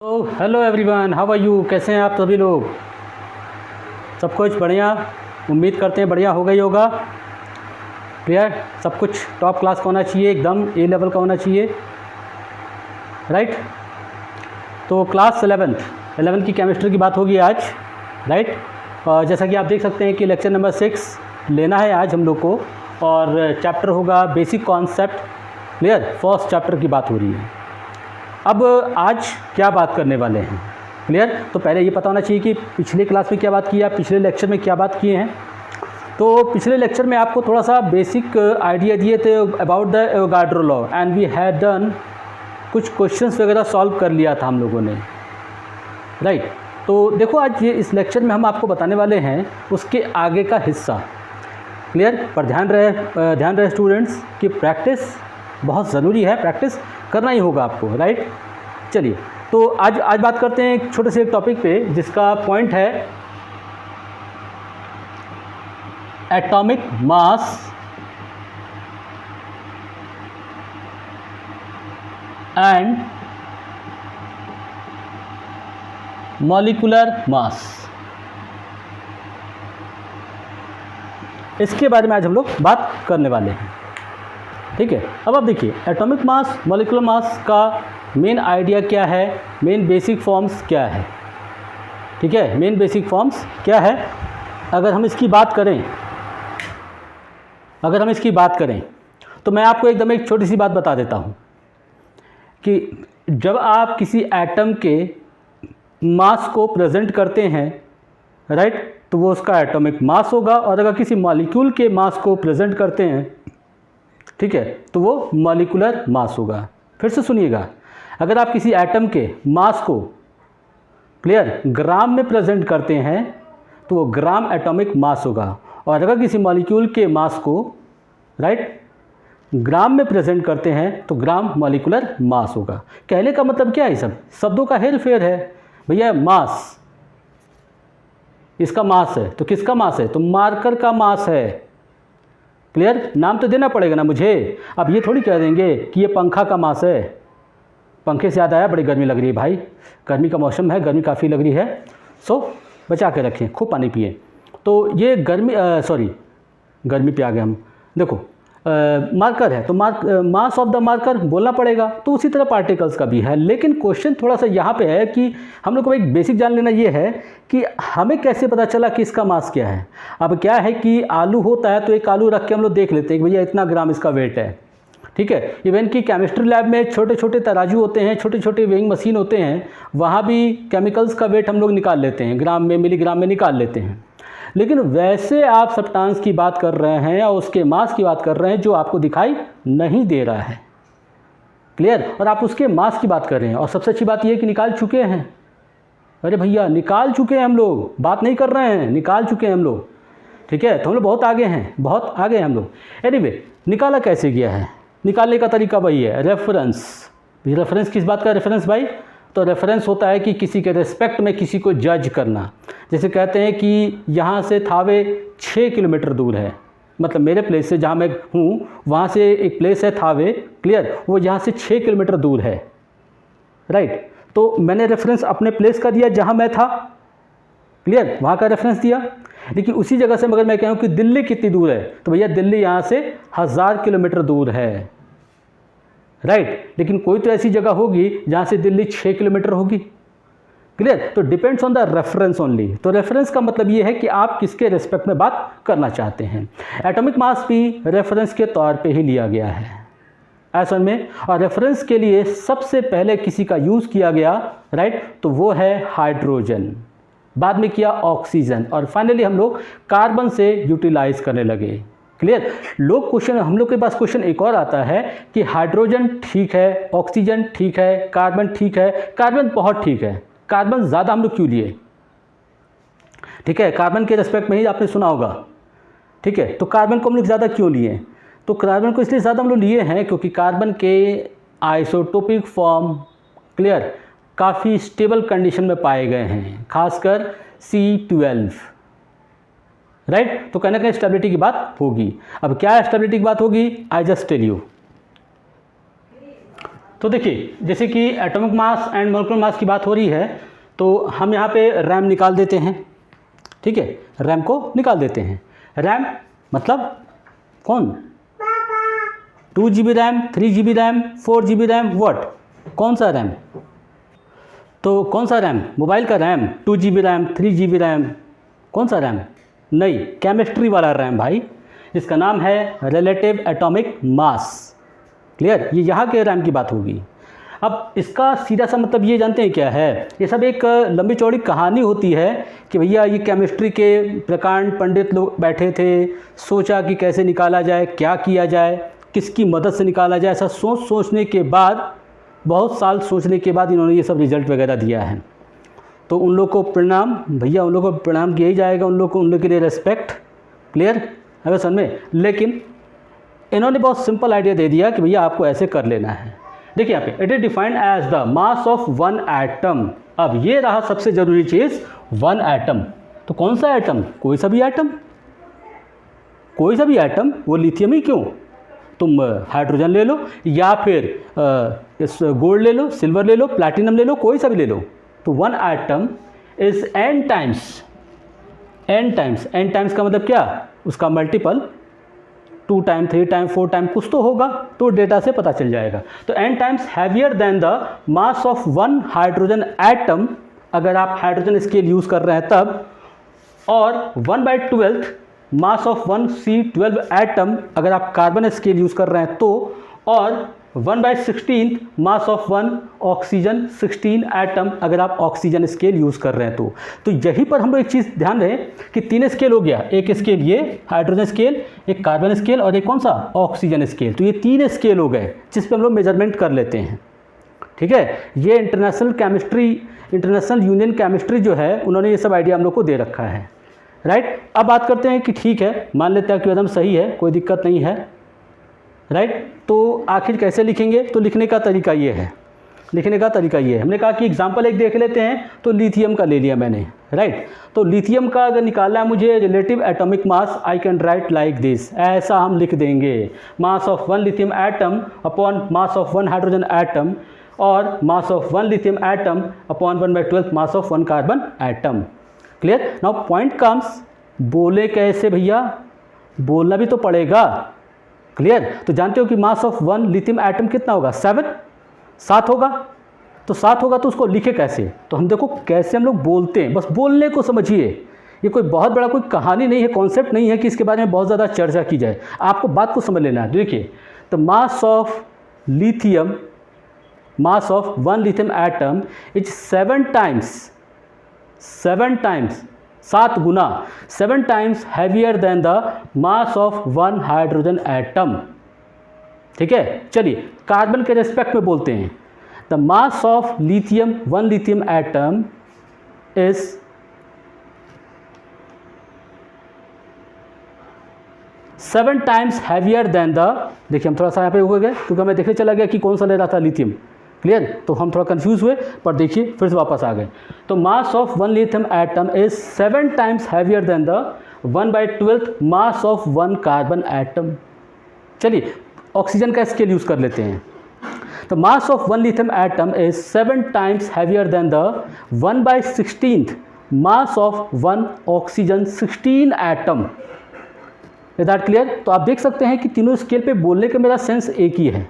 तो hello everyone, how are you? कैसे हैं आप सभी लोग? सब कुछ बढ़िया? उम्मीद करते हैं बढ़िया हो गई होगा। क्लियर? सब कुछ टॉप क्लास का होना चाहिए, एकदम ए लेवल का होना चाहिए, राइट? तो क्लास 11 की केमिस्ट्री की बात होगी आज, राइट? और जैसा कि आप देख सकते हैं कि लेक्चर नंबर 6 लेना है आज हम लोग को, और चैप्टर होगा basic concept. Clear? First chapter की बात हो रही है। अब आज क्या बात करने वाले हैं? क्लियर? तो पहले ये पता होना चाहिए कि पिछले क्लास में क्या बात किया, पिछले लेक्चर में क्या बात किए हैं। तो पिछले लेक्चर में आपको थोड़ा सा बेसिक आइडिया दिए थे about the Avogadro law, and we had done कुछ क्वेश्चंस वगैरह सॉल्व कर लिया था हम लोगों ने, राइट? तो देखो आज ये इस लेक्चर में हम आपको बताने वाले हैं उसके आगे का हिस्सा। क्लियर? पर ध्यान रहे स्टूडेंट्स कि प्रैक्टिस बहुत ज़रूरी है, प्रैक्टिस करना ही होगा आपको, राइट? चलिए, तो आज बात करते हैं एक छोटे से एक टॉपिक पे जिसका पॉइंट है एटॉमिक मास एंड मॉलिक्यूलर मास। इसके बारे में आज हम लोग बात करने वाले हैं, ठीक है? अब आप देखिए, एटॉमिक मास, मॉलिक्यूलर मास का मेन आइडिया क्या है, मेन बेसिक फॉर्म्स क्या है, ठीक है? मेन बेसिक फॉर्म्स क्या है? अगर हम इसकी बात करें तो मैं आपको एकदम एक छोटी सी बात बता देता हूँ कि जब आप किसी एटम के मास को प्रेजेंट करते हैं, राइट, तो वो उसका एटॉमिक मास होगा, और अगर किसी मॉलिक्यूल के मास को प्रेजेंट करते हैं, ठीक है, तो वो मॉलिक्यूलर मास होगा। फिर से सुनिएगा, अगर आप किसी एटम के मास को, क्लियर, ग्राम में प्रेजेंट करते हैं तो वो ग्राम एटॉमिक मास होगा, और अगर किसी मॉलिक्यूल के मास को, राइट, ग्राम में प्रेजेंट करते हैं तो ग्राम मॉलिक्यूलर मास होगा। कहने का मतलब क्या है? सब शब्दों का हेर फेर है भैया। मास, इसका मास है तो किसका मास है? तो मार्कर का मास है। क्लियर? नाम तो देना पड़ेगा ना मुझे। अब ये थोड़ी कह देंगे कि ये पंखा का मास है। पंखे से याद आया, बड़ी गर्मी लग रही है भाई, गर्मी का मौसम है, गर्मी काफ़ी लग रही है, सो बचा के रखें, खूब पानी पिए। तो ये गर्मी पे आ गए हम। देखो, मार्कर है तो मास ऑफ द मार्कर बोलना पड़ेगा, तो उसी तरह पार्टिकल्स का भी है। लेकिन क्वेश्चन थोड़ा सा यहाँ पे है कि हम लोग को एक बेसिक जान लेना ये है कि हमें कैसे पता चला कि इसका मास क्या है। अब क्या है कि आलू होता है तो एक आलू रख के हम लोग देख लेते हैं कि भैया इतना ग्राम इसका वेट है, ठीक है? इवन कि केमिस्ट्री लैब में छोटे छोटे तराजू होते हैं, छोटे छोटे वेइंग मशीन होते हैं, वहाँ भी केमिकल्स का वेट हम लोग निकाल लेते हैं, ग्राम में, मिलीग्राम में निकाल लेते हैं। लेकिन वैसे आप सब्सटेंस की बात कर रहे हैं या उसके मास की बात कर रहे हैं जो आपको दिखाई नहीं दे रहा है। क्लियर? और आप उसके मास की बात कर रहे हैं, और सबसे अच्छी बात यह है कि निकाल चुके हैं। अरे भैया, निकाल चुके हैं हम लोग, बात नहीं कर रहे हैं, निकाल चुके हैं हम लोग, ठीक है? तो हम लोग बहुत आगे हैं, बहुत आगे हैं हम लोग। एनीवे, निकाला कैसे गया है? निकालने का तरीका वही है, रेफरेंस। रेफरेंस किस बात का रेफरेंस भाई? तो रेफरेंस होता है कि किसी के रिस्पेक्ट में किसी को जज करना। जैसे कहते हैं कि यहाँ से थावे 6 किलोमीटर दूर है, मतलब मेरे प्लेस से, जहाँ मैं हूँ, वहाँ से एक प्लेस है थावे, क्लियर, वो यहाँ से 6 किलोमीटर दूर है, राइट? तो मैंने रेफरेंस अपने प्लेस का दिया जहाँ मैं था, क्लियर, वहाँ का रेफरेंस दिया। लेकिन उसी जगह से मगर मैं कहूँ कि दिल्ली कितनी दूर है, तो भैया दिल्ली यहाँ से 1000 किलोमीटर दूर है, राइट? लेकिन कोई तो ऐसी जगह होगी जहाँ से दिल्ली 6 किलोमीटर होगी। क्लियर? तो depends on the reference only. तो रेफरेंस का मतलब ये है कि आप किसके रिस्पेक्ट में बात करना चाहते हैं। एटॉमिक मास भी रेफरेंस के तौर पे ही लिया गया है ऐसा में, और रेफरेंस के लिए सबसे पहले किसी का यूज़ किया गया, राइट, तो वो है हाइड्रोजन, बाद में किया ऑक्सीजन, और फाइनली हम लोग कार्बन से यूटिलाइज करने लगे। क्लियर? हम लोग के पास क्वेश्चन एक और आता है कि हाइड्रोजन ठीक है, ऑक्सीजन ठीक है, कार्बन ठीक है, कार्बन बहुत ठीक है, कार्बन ज़्यादा हम लोग क्यों लिए? ठीक है, कार्बन के रेस्पेक्ट में ही आपने सुना होगा, ठीक है? तो कार्बन को हम लोग ज़्यादा क्यों लिए? तो कार्बन को इसलिए ज़्यादा हम लोग लिए हैं क्योंकि कार्बन के आइसोटोपिक फॉर्म, क्लियर, काफ़ी स्टेबल कंडीशन में पाए गए हैं, खासकर C12, राइट? तो कहने का स्टेबिलिटी की बात होगी। अब क्या स्टेबिलिटी की बात होगी? I just tell you. तो देखिए, जैसे कि atomic mass and molecular mass की बात हो रही है, तो हम यहाँ पे रैम निकाल देते हैं। ठीक है, रैम को निकाल देते हैं। रैम मतलब कौन? 2 GB RAM, 3 GB RAM, 4 GB RAM, what? कौन सा रैम? तो कौन सा रैम? मोबाइल का RAM? 2 GB RAM, 3 GB RAM, कौन सा रैम? नहीं, केमिस्ट्री वाला रैम भाई, जिसका नाम है रिलेटिव एटॉमिक मास। क्लियर? ये यहाँ के रैम की बात होगी। अब इसका सीधा सा मतलब ये जानते हैं क्या है? ये सब एक लंबी चौड़ी कहानी होती है कि भैया ये केमिस्ट्री के प्रकांड पंडित लोग बैठे थे, सोचा कि कैसे निकाला जाए, क्या किया जाए, किसकी मदद से निकाला जाए। ऐसा सोचने के बाद, बहुत साल सोचने के बाद इन्होंने ये सब रिजल्ट वगैरह दिया है। तो उन लोग को प्रणाम भैया, उन लोग को प्रणाम किया ही जाएगा, उन लोग के लिए रेस्पेक्ट। क्लियर है समझ में? लेकिन इन्होंने बहुत सिंपल आइडिया दे दिया कि भैया आपको ऐसे कर लेना है। देखिए यहाँ पे, it is defined as the mass of one atom. अब ये रहा सबसे ज़रूरी चीज़, वन एटम। तो कौन सा एटम? कोई सा भी एटम, कोई सा भी एटम। वो लिथियम ही क्यों? तुम हाइड्रोजन ले लो, या फिर गोल्ड ले लो, सिल्वर ले लो, प्लैटिनम ले लो, कोई सा भी ले लो। तो one atom is n times, n times का मतलब क्या? उसका मल्टीपल 2 टाइम, 3 टाइम, 4 टाइम कुछ तो होगा, तो डेटा से पता चल जाएगा। तो n times heavier than the mass of one hydrogen atom, अगर आप हाइड्रोजन स्केल यूज़ कर रहे हैं तब, और 1/12 mass of one C12 atom अगर आप कार्बन स्केल यूज़ कर रहे हैं तो, और 1/16 मास ऑफ वन ऑक्सीजन 16 एटम अगर आप ऑक्सीजन स्केल यूज़ कर रहे हैं तो यहीं पर हम लोग एक चीज़ ध्यान रहे कि 3 स्केल हो गया। एक स्केल ये हाइड्रोजन स्केल, एक कार्बन स्केल, और एक कौन सा? Oxygen scale. तो ये 3 स्केल हो गए जिस पे हम लोग मेजरमेंट कर लेते हैं। ठीक है, ये इंटरनेशनल यूनियन केमिस्ट्री जो है, उन्होंने ये सब आइडिया हम लोग को दे रखा है। राइट? अब बात करते हैं कि ठीक है, मान लेते हैं कि एकदम सही है, कोई दिक्कत नहीं है। राइट? तो आखिर कैसे लिखेंगे? तो लिखने का तरीका ये है, हमने कहा कि एग्जाम्पल एक देख लेते हैं। तो लिथियम का ले लिया मैंने। राइट? तो लिथियम का अगर निकालना है मुझे relative atomic mass, I can write like this. ऐसा हम लिख देंगे, mass of one lithium atom upon mass of one hydrogen atom, और mass of one lithium atom upon 1/12 mass of one carbon atom. Clear? Now point comes, बोले कैसे भैया? बोलना भी तो पड़ेगा। क्लियर? तो जानते हो कि मास ऑफ वन लिथियम एटम कितना होगा? 7 होगा। तो 7 होगा तो उसको लिखे कैसे? तो हम देखो कैसे हम लोग बोलते हैं, बस बोलने को समझिए। ये कोई बहुत बड़ा कोई कहानी नहीं है, कॉन्सेप्ट नहीं है कि इसके बारे में बहुत ज़्यादा चर्चा की जाए। आपको बात को समझ लेना है। देखिए, the mass of lithium, mass of one lithium atom is 7 times 7 Guna 7 times heavier than the mass of one hydrogen atom. ठीक है, चलिए कार्बन के रेस्पेक्ट में बोलते हैं। The mass of lithium, one lithium atom is 7 times heavier than the, देखिए हम थोड़ा सा यहाँ पे हो गए क्योंकि हमें देखने चला गया कि कौन सा ले रहा था, लिथियम। क्लियर? तो हम थोड़ा कंफ्यूज हुए, पर देखिए फिर से वापस आ गए। तो मास of one lithium atom is 7 times heavier than the 1/12 mass of one carbon atom. चलिए ऑक्सीजन का स्केल यूज़ कर लेते हैं। तो मास of one lithium atom is 7 times heavier than the 1/16 mass of one oxygen 16 atom. Is that clear? तो आप देख सकते हैं कि तीनों स्केल पे बोलने का मेरा सेंस एक ही है।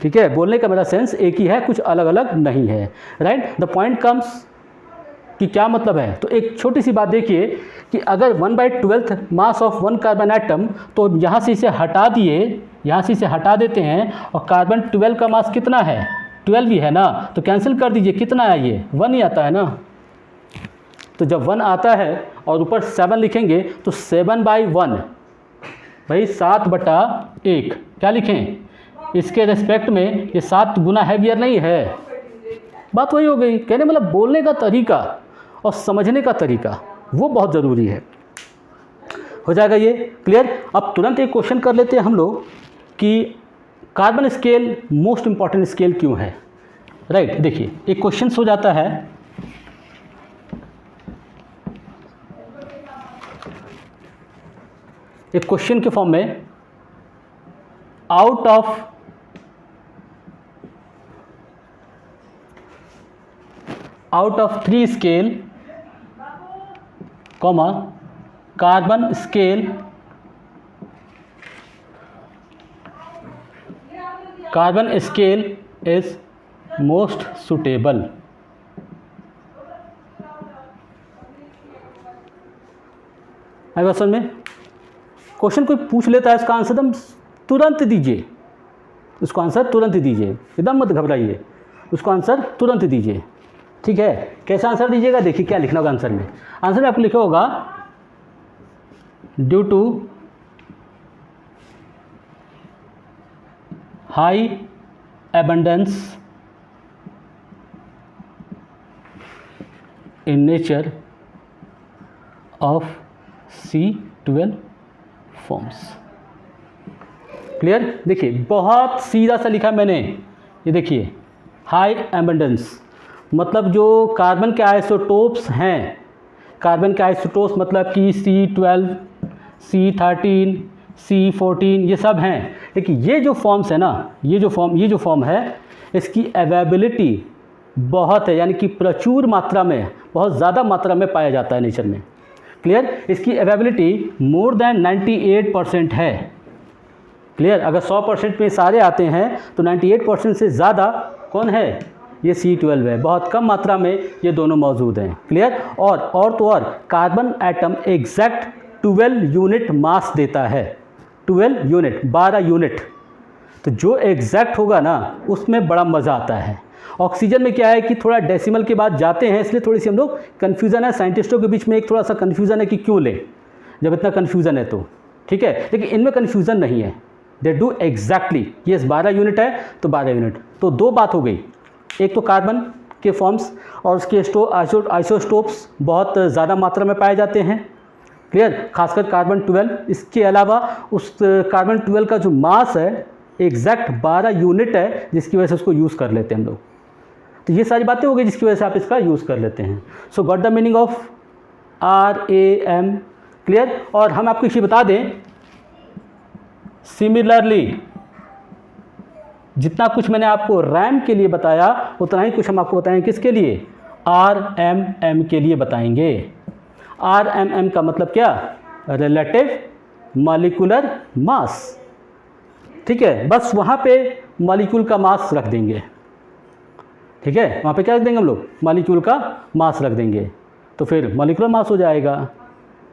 ठीक है, बोलने का मेरा सेंस एक ही है, कुछ अलग अलग नहीं है। राइट? द पॉइंट कम्स कि क्या मतलब है। तो एक छोटी सी बात देखिए कि अगर 1/12 mass of one carbon atom, तो यहाँ से इसे हटा दिए, यहाँ से इसे हटा देते हैं, और कार्बन 12 का मास कितना है? 12 ही है ना, तो कैंसिल कर दीजिए। कितना है ये? 1 ही आता है ना। तो जब 1 आता है और ऊपर 7 लिखेंगे तो 7/1 भाई 7/1। क्या लिखें? इसके रेस्पेक्ट में ये 7 गुना हैवियर नहीं है। बात वही हो गई। कहने मतलब बोलने का तरीका और समझने का तरीका वो बहुत ज़रूरी है। हो जाएगा ये क्लियर? अब तुरंत एक क्वेश्चन कर लेते हैं हम लोग कि carbon scale most important scale क्यों है। राइट? देखिए एक क्वेश्चन हो जाता है, एक क्वेश्चन के फॉर्म में, out of out of 3 scale comma carbon scale is most suitable. आई बात समझ में? क्वेश्चन कोई पूछ लेता है, इसका आंसर एकदम तुरंत दीजिए, उसको आंसर तुरंत दीजिए, एकदम मत घबराइए, उसको आंसर तुरंत दीजिए, ठीक है? कैसा आंसर दीजिएगा, देखिए क्या लिखना होगा आंसर में। आंसर में आपको लिखा होगा due to high abundance in nature of C12 forms। Clear? देखिए बहुत सीधा सा लिखा मैंने, ये देखिए हाई एबंडेंस मतलब जो कार्बन के आइसोटोप्स हैं, कार्बन के आइसोटोप्स मतलब कि C12, C13, C14 ये सब हैं। लेकिन ये जो फॉर्म्स है ना, ये जो फॉर्म है इसकी अवेलेबिलिटी बहुत है, यानी कि प्रचुर मात्रा में, बहुत ज़्यादा मात्रा में पाया जाता है नेचर में। क्लियर? इसकी अवेलेबिलिटी मोर देन 98% है। क्लियर? अगर 100% में सारे आते हैं तो 98% से ज़्यादा कौन है? ये C12 है। बहुत कम मात्रा में ये दोनों मौजूद हैं। क्लियर? और तो और carbon atom exact 12 unit mass देता है, 12 यूनिट, 12 यूनिट। तो जो एग्जैक्ट होगा ना उसमें बड़ा मज़ा आता है। ऑक्सीजन में क्या है कि थोड़ा डेसिमल के बाद जाते हैं, इसलिए थोड़ी सी हम लोग कन्फ्यूज़न है, साइंटिस्टों के बीच में एक थोड़ा सा कन्फ्यूज़न है कि क्यों लें जब इतना कन्फ्यूज़न है तो, ठीक है? लेकिन इनमें कन्फ्यूज़न नहीं है, दे डू एग्जैक्टली। ये 12 यूनिट है तो 12 यूनिट। तो दो बात हो गई, एक तो कार्बन के फॉर्म्स और उसके आइसोटोप्स बहुत ज़्यादा मात्रा में पाए जाते हैं। क्लियर? खासकर कार्बन 12। इसके अलावा उस कार्बन 12 का जो मास है एग्जैक्ट 12 यूनिट है, जिसकी वजह से उसको यूज़ कर लेते हैं हम लोग। तो ये सारी बातें हो गई जिसकी वजह से आप इसका यूज़ कर लेते हैं। सो got the meaning of RAM। Clear? और हम आपको इसे बता दें, सिमिलरली जितना कुछ मैंने आपको रैम के लिए बताया उतना ही कुछ हम आपको बताएंगे किसके लिए? RMM के लिए बताएंगे। RMM का मतलब क्या? Relative molecular mass. ठीक है? बस वहाँ पे मॉलिक्यूल का मास रख देंगे। ठीक है? वहाँ पे क्या रख देंगे हम लोग? मॉलिक्यूल का मास रख देंगे, तो फिर मॉलिक्यूलर मास हो जाएगा।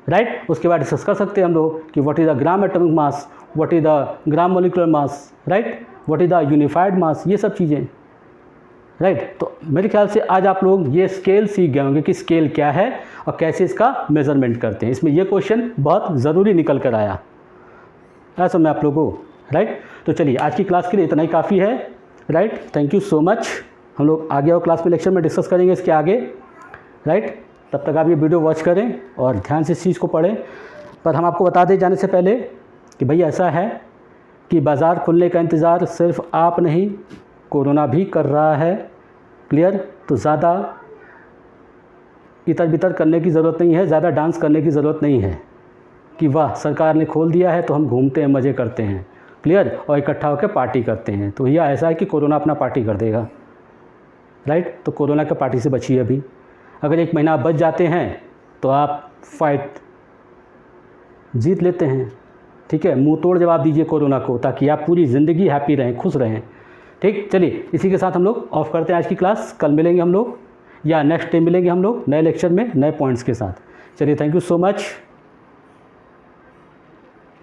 राइट? उसके बाद डिस्कस कर सकते हैं हम लोग कि what is the gram atomic mass, what is the gram molecular mass, right, what is the unified mass, ये सब चीज़ें। राइट? तो मेरे ख्याल से आज आप लोग ये स्केल सीख गए होंगे कि स्केल क्या है और कैसे इसका मेज़रमेंट करते हैं। इसमें ये क्वेश्चन बहुत ज़रूरी निकल कर आया, ऐसा मैं आप लोगों को। राइट? तो चलिए आज की क्लास के लिए इतना ही काफ़ी है। Right? Thank you so much. हम लोग आगे और क्लास में लेक्चर में डिस्कस करेंगे इसके आगे। राइट? तब तक आप ये वीडियो वॉच करें और ध्यान से इस चीज़ को पढ़ें। पर हम आपको बता दें जाने से पहले कि भई ऐसा है कि बाज़ार खुलने का इंतज़ार सिर्फ आप नहीं, कोरोना भी कर रहा है। क्लियर? तो ज़्यादा इतर बितर करने की ज़रूरत नहीं है, ज़्यादा डांस करने की ज़रूरत नहीं है कि वाह सरकार ने खोल दिया है तो हम घूमते हैं, मज़े करते हैं। क्लियर? और इकट्ठा होकर पार्टी करते हैं। तो भैया ऐसा है कि कोरोना अपना पार्टी कर देगा। राइट? तो कोरोना का पार्टी से बचिए अभी। अगर 1 महीना आप बच जाते हैं तो आप फाइट जीत लेते हैं। ठीक है? मुंह तोड़ जवाब दीजिए कोरोना को, ताकि आप पूरी ज़िंदगी हैप्पी रहें, खुश रहें। ठीक? चलिए इसी के साथ हम लोग ऑफ करते हैं आज की क्लास। कल मिलेंगे हम लोग या नेक्स्ट डे मिलेंगे हम लोग नए लेक्चर में नए पॉइंट्स के साथ। चलिए थैंक यू सो मच।